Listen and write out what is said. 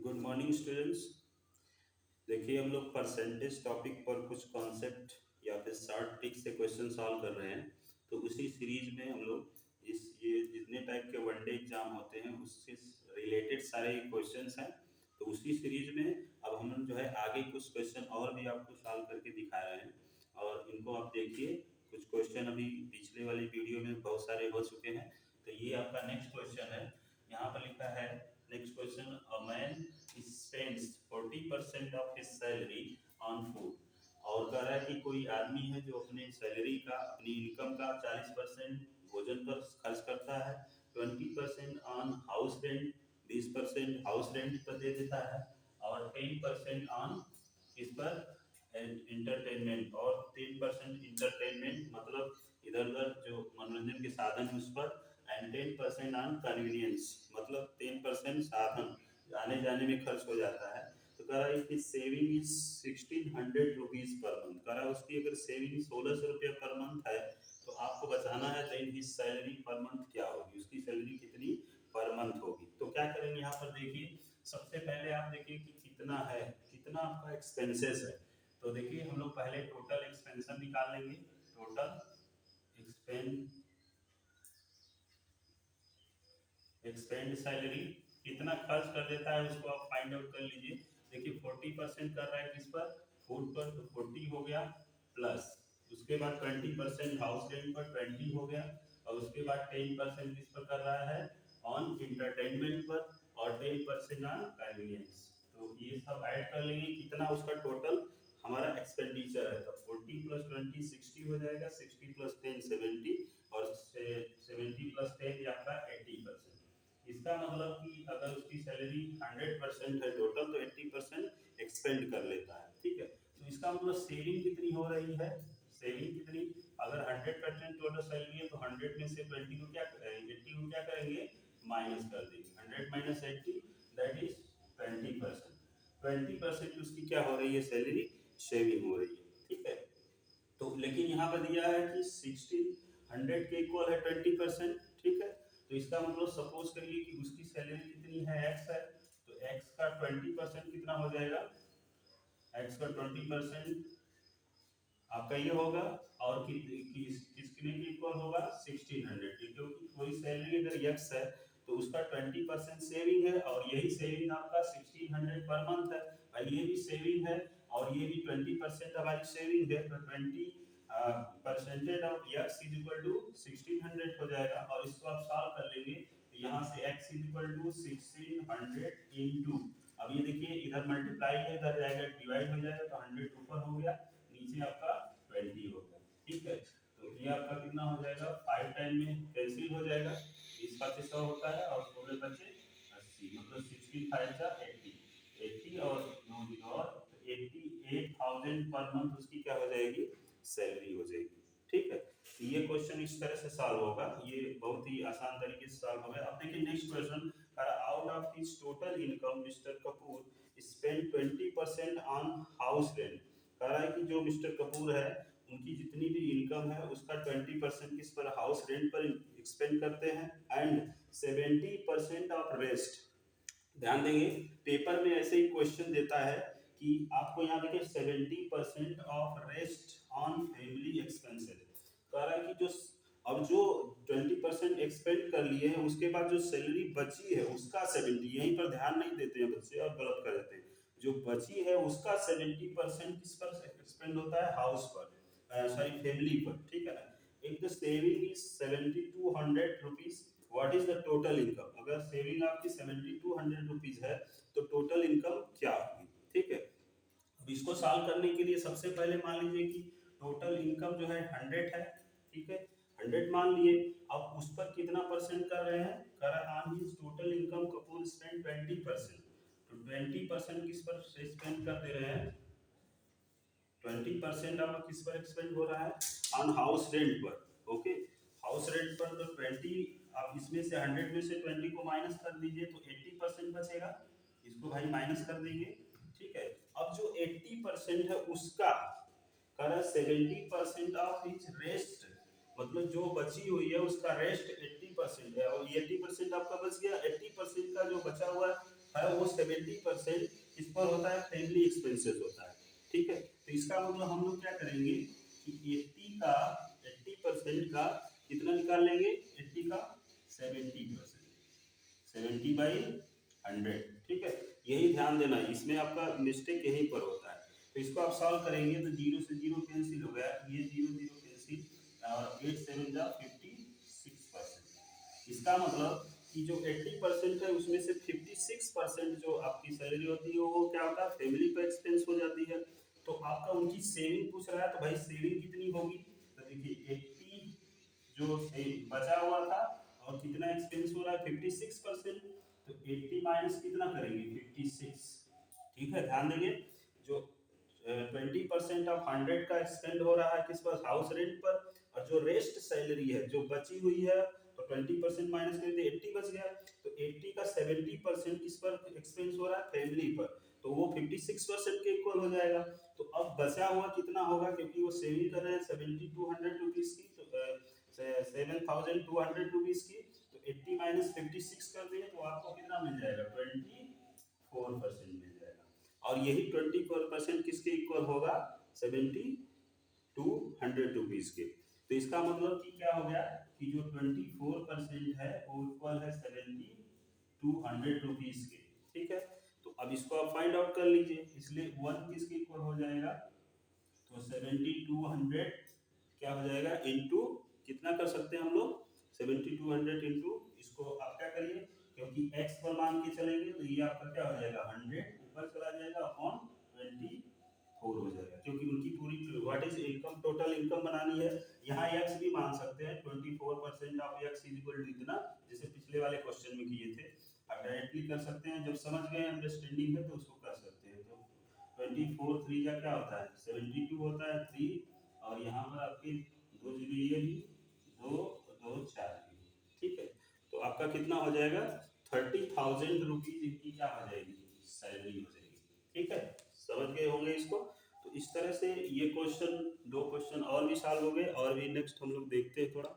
Good morning students. देखिए हम लोग परसेंटेज टॉपिक पर कुछ कॉन्सेप्ट या फिर शॉर्ट ट्रिक से क्वेश्चन सॉल्व कर रहे हैं। तो उसी सीरीज में हम लोग ये जितने टाइप के वनडे एग्जाम होते हैं उससे रिलेटेड सारे क्वेश्चंस हैं। तो उसी सीरीज में अब हम जो है आगे कुछ क्वेश्चन और भी आपको सॉल्व करके दिखा रहे हैं। और इनको आप देखिए, कुछ क्वेश्चन अभी पिछले वाली वीडियो में बहुत सारे हो चुके हैं। तो ये आपका नेक्स्ट क्वेश्चन है। यहाँ पर लिखा है next question, a man spends 40% of his salary on food। और कह रहा है कि कोई आदमी है जो अपने सैलरी का, अपनी इनकम का 40% भोजन पर खर्च करता है, 20% on house rent, 20% house rent पर दे देता है, और 10% ऑन इस पर इंटरटेनमेंट, और 10% इंटरटेनमेंट मतलब इधर उधर जो मनोरंजन के साधन है उस पर, एंड 10% ऑन कन्वीनियंस मतलब 10% साधन आने जाने में खर्च हो जाता है। तो कह रहा है कि saving is 1600 rupees per month. कह रहा है उसकी अगर सेविंग 1600 रुपया पर मंथ है तो आपको बचाना है, then his salary per month क्या होगी, उसकी सैलरी कितनी पर मंथ होगी। तो क्या करेंगे यहाँ पर देखिए, सबसे पहले आप देखिए कि कितना है, कितना आपका एक्सपेंसेस है। तो देखिए हम लोग पहले टोटल एक्सपेंशन निकाल लेंगे। टोटल एक्सपेंड सैलरी कितना खर्च कर देता है उसको आप फाइंड आउट कर लीजिए। देखिए 40% कर रहा है किस पर, फूड पर, तो 40 हो गया, प्लस उसके बाद 20% हाउस रेंट पर 20 हो गया, और उसके बाद 10% किस पर कर रहा है, ऑन इंटरटेनमेंट पर, और 10% ऑन कन्वीनियंस। तो ये सब ऐड कर लेंगे कितना उसका टोटल हमारा एक्सपेंडिचर है। तो 40 प्लस 20 60 हो जाएगा, 60 प्लस 10 70, और 70 प्लस 10 ये आपका 80%। इसका मतलब कि अगर उसकी सैलरी 100% है टोटल, तो 80% एक्सपेंड कर लेता है। ठीक है, तो इसका मतलब सेविंग कितनी हो रही है, सेविंग कितनी, अगर 100% टोटल सैलरी है तो 100 में से 20 को क्या 80 को क्या करेंगे, माइनस कर देंगे। 100 माइनस 80 दैट इज 20%। 20% उसकी क्या हो रही है, सैलरी सेविंग हो रही है। ठीक है, तो लेकिन यहाँ पर दिया है कि 1600 के इक्वल है 20%। ठीक है, तो इसका मतलब सपोज करिए कि उसकी सैलरी कितनी है, एक्स है, तो एक्स का 20% कितना हो जाएगा, एक्स का 20% आपका ये होगा, और किसके इक्वल होगा 1600 के, क्योंकि कोई सैलरी अगर यक्स है तो उसका 20% सेविंग है, और यही सेविंग आपका 1600 पर मंथ है, और ये भी सेविंग है, और ये भी 20% हमारी सेविंग है। तो 20 percentage of x is equal to 1600 हो जाएगा, और इसको आप सॉल्व कर लेंगे तो यहाँ से x is equal to 1600 into, अब ये देखिए इधर मल्टीप्लाई है, इधर जाएगा डिवाइड हो जाएगा, तो 100 ऊपर हो गया, नीचे आपका 20 हो गया। ठीक है, तो ये आपका कितना हो जाएगा, 5 टाइम में कैंसिल हो जाएगा, 20 5 100 होता है, और 16 बचे 80, मतलब 16 5 जा 80, 80 और 9 0 और 88,000 पर मंथ उसकी क्या हो जाएगी, सैलरी हो जाएगी। ठीक है, तो ये क्वेश्चन इस तरह से सॉल्व होगा, ये बहुत ही आसान तरीके से सॉल्व होगा। अब देखिए next question, out of his total income mister Kapoor spend 20% on house rent. कह रहा है कि जो मिस्टर कपूर है उनकी जितनी भी इनकम है उसका 20% किस पर, हाउस रेंट पर एक्सपेंड करते हैं, एंड 70% ऑफ रेस्ट। ध्यान देंगे पेपर में ऐसे ही क्वेश्चन देता है कि आपको यहाँ देखिए 70% of rest on family expenses. कह रहा है कि जो अब जो 20% एक्सपेंड कर लिए हैं उसके बाद जो सैलरी बची है उसका 70, यहीं पर ध्यान नहीं देते हैं बच्चे और गलत कर देते हैं। जो बची है उसका 70% किस पर एक्सपेंड होता है, हाउस पर, सॉरी फैमिली पर। ठीक है ना, if the saving is 7200 rupees, what is the total income. अगर सेविंग आपकी 7200 रुपीज है तो टोटल इनकम क्या होगी। ठीक है, अब इसको सॉल्व करने के लिए सबसे पहले मान लीजिए कि टोटल इनकम जो है 100 है। ठीक है, 100 मान लिए, अब उस पर कितना परसेंट कर रहे हैं, कर रहा है on his total income Kapoor spend 20%। तो 20% किस पर स्पेंड कर दे रहे हैं, 20% आपका किस पर एक्सपेंड हो रहा है, ऑन हाउस रेंट पर। ओके, हाउस रेंट पर तो 20, आप इसमें से 100 में से 20 को माइनस कर दीजिए तो 80% बचेगा, इसको भाई माइनस कर देंगे। ठीक है, अब जो 80% है उसका करा 70% ऑफ हिज रेस्ट, मतलब जो बची हुई है उसका रेस्ट 80% है, और 80% आपका बच गया, 80% का जो बचा हुआ है है वो 70% इस पर होता है फैमिली एक्सपेंसेस होता है। ठीक है, तो इसका मतलब हम लोग क्या करेंगे कि 80% का कितना निकाल लेंगे, 80 का 70%, 70/100। ठीक है, यही ध्यान देना है, इसमें आपका मिस्टेक यहीं पर होता है। तो इसको आप सॉल्व करेंगे तो 0 से 0 कैंसिल हो गया, ये 0 0 कैंसिल, और 8 7 जा 56%। इसका मतलब कि जो 80% है उसमें से 56% जो आपकी सैलरी होती है वो क्या होता है, फैमिली पे एक्सपेंस हो जाती है। तो आपका उनकी सेविंग पूछ रहा है, तो भाई सेविंग कितनी होगी, तो देखिए 80 जो बचा हुआ था और कितना एक्सपेंस हो रहा है 56%, तो 80 माइनस कितना करेंगे 56। ठीक है, ध्यान देंगे, जो 20% ऑफ 100 का एक्सपेंड हो रहा है किस पर, हाउस रेंट पर, और जो रेस्ट सैलरी है जो बची हुई है तो 20% माइनस कर दिए 80 बच गया, तो 80 का 70% किस पर एक्सपेंस हो रहा है, फैमिली पर, तो वो 56% के इक्वल हो जाएगा। तो अब बचा हुआ कितना होगा, क्योंकि वो सेविंग कर रहे हैं 7200 रुपीज की, तो 7200 रुपीज की, तो 80 माइनस 56 कर दिए तो आपको कितना मिल जाएगा, 24% मिल जाएगा। और यही 24% किसके इक्वल होगा, 7200 रुपीज के। तो इसका मतलब कि क्या हो गया कि जो 24% है वो इक्वल है 7200 रुपीज के। ठीक है, तो अब इसको आप फाइंड आउट कर लीजिए, इसलिए 1 किसके इक्वल हो जाएगा, तो 7200 क्या हो जाएगा इंटू, कितना कर सकते हैं हम लोग, 7200 इंटू, इसको आप क्या करिए, क्योंकि x पर मान के चलेंगे तो ये आपका क्या हो जाएगा 100 ऊपर चला जाएगा अपॉन 24 हो जाएगा, क्योंकि उनकी पूरी what is income, total income बनानी है। यहाँ x भी मान सकते हैं, 24% ऑफ x इक्वल टू इतना, जैसे पिछले वाले क्वेश्चन में किए थे, आप डायरेक्टली कर सकते हैं, जब समझ गए अंडरस्टैंडिंग है तो उसको कर सकते हैं। तो 24 3 का क्या होता है 72 होता है 3, और यहाँ पर आपके 2 जीरो ये भी, 2 2 4 भी। ठीक है, तो आपका कितना हो जाएगा 30,000 रुपीज इनकी क्या हो जाएगी, सैलरी हो जाएगी। ठीक है, समझ गए होंगे इसको। तो इस तरह से ये क्वेश्चन, 2 क्वेश्चन और भी सॉल्व हो गए, और भी नेक्स्ट हम लोग देखते हैं थोड़ा।